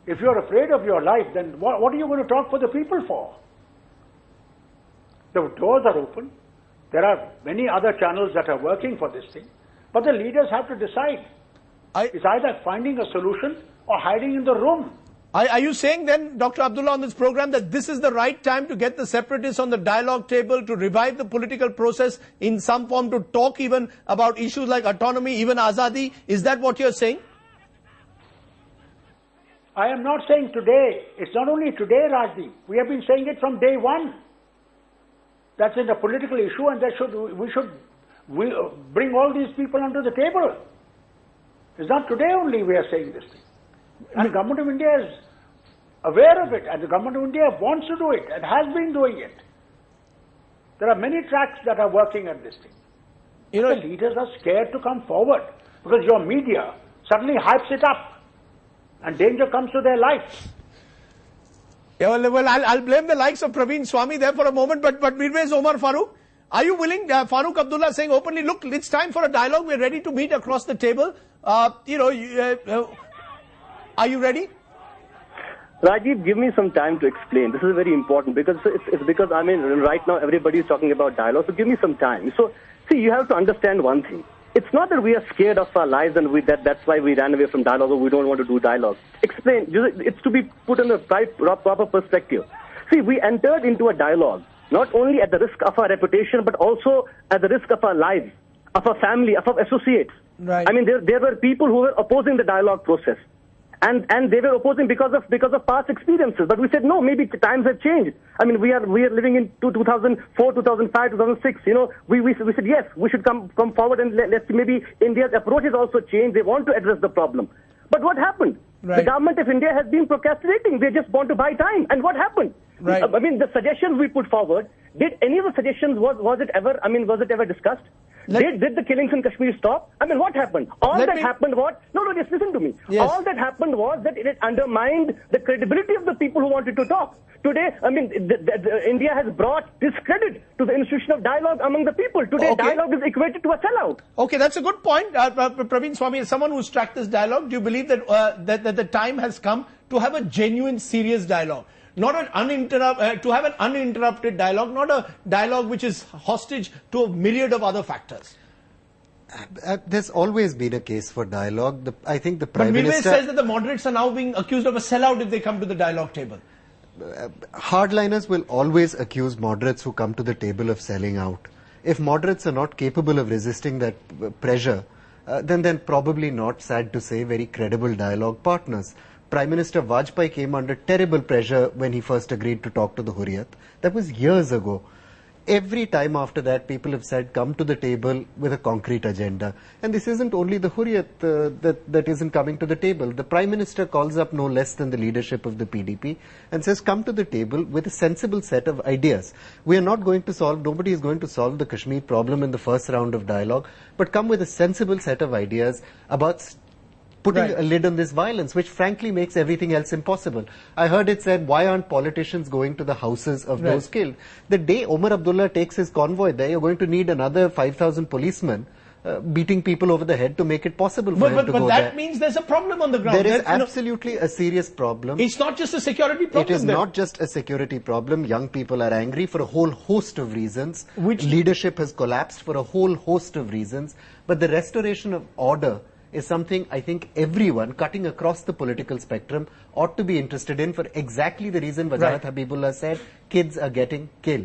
If you're afraid of your life, then what are you going to talk for the people for? The doors are open. There are many other channels that are working for this thing. But the leaders have to decide. It's either finding a solution or hiding in the room. Are you saying then, Dr. Abdullah, on this program that this is the right time to get the separatists on the dialogue table, to revive the political process in some form, to talk even about issues like autonomy, even Azadi? Is that what you're saying? I am not saying today. It's not only today, Rajdeep. We have been saying it from day one. That's in a political issue, and we should bring all these people onto the table. It's not today only we are saying this thing. And the government of India is aware of it, and the government of India wants to do it and has been doing it. There are many tracks that are working at this thing. You know, the leaders are scared to come forward because your media suddenly hypes it up and danger comes to their life. Yeah, well, I'll blame the likes of Praveen Swami there for a moment, but Mirwaiz, Umar, Farooq, are you willing, Farooq Abdullah saying openly, look, it's time for a dialogue, we're ready to meet across the table. Are you ready? Rajiv, give me some time to explain. This is very important because it's because, I mean, right now everybody is talking about dialogue, so give me some time. So, see, you have to understand one thing. It's not that we are scared of our lives and that's why we ran away from dialogue or we don't want to do dialogue. Explain. It's to be put in a proper perspective. See, we entered into a dialogue, not only at the risk of our reputation, but also at the risk of our lives, of our family, of our associates. Right. I mean, there were people who were opposing the dialogue process. And they were opposing because of past experiences. But we said, no, maybe times have changed. I mean, we are living in 2004, 2005, 2006. You know, we said, yes, we should come forward and let's see, maybe India's approach has also changed. They want to address the problem. But what happened? Right. The government of India has been procrastinating. They just want to buy time. And what happened? Right. I mean, the suggestions we put forward, did any of the suggestions, was it ever discussed? Did the killings in Kashmir stop? I mean, what happened? Happened was, no, just listen to me. Yes. All that happened was that it undermined the credibility of the people who wanted to talk. Today, I mean, India has brought discredit to the institution of dialogue among the people. Today, dialogue is equated to a sellout. Okay, that's a good point. Praveen Swami, as someone who's tracked this dialogue, do you believe that, that the time has come to have a genuine, serious dialogue? Not to have an uninterrupted dialogue, not a dialogue which is hostage to a myriad of other factors. There's always been a case for dialogue. I think the Prime But Minister... Mirwaiz says that the moderates are now being accused of a sellout if they come to the dialogue table. Hardliners will always accuse moderates who come to the table of selling out. If moderates are not capable of resisting that pressure, then they're probably not, sad to say, very credible dialogue partners. Prime Minister Vajpayee came under terrible pressure when he first agreed to talk to the Hurriyat. That was years ago. Every time after that, people have said, come to the table with a concrete agenda. And this isn't only the Hurriyat that isn't coming to the table. The Prime Minister calls up no less than the leadership of the PDP and says, come to the table with a sensible set of ideas. We are not going to solve, nobody is going to solve the Kashmir problem in the first round of dialogue, but come with a sensible set of ideas about putting a lid on this violence, which frankly makes everything else impossible. I heard it said, why aren't politicians going to the houses of those killed? The day Umar Abdullah takes his convoy there, you're going to need another 5,000 policemen beating people over the head to make it possible for him to go there. But that means there's a problem on the ground. There is absolutely a serious problem. It's not just a security problem. It is not just a security problem. Young people are angry for a whole host of reasons. Leadership has collapsed for a whole host of reasons. But the restoration of order is something I think everyone cutting across the political spectrum ought to be interested in for exactly the reason Wazarat Habibullah said, kids are getting killed.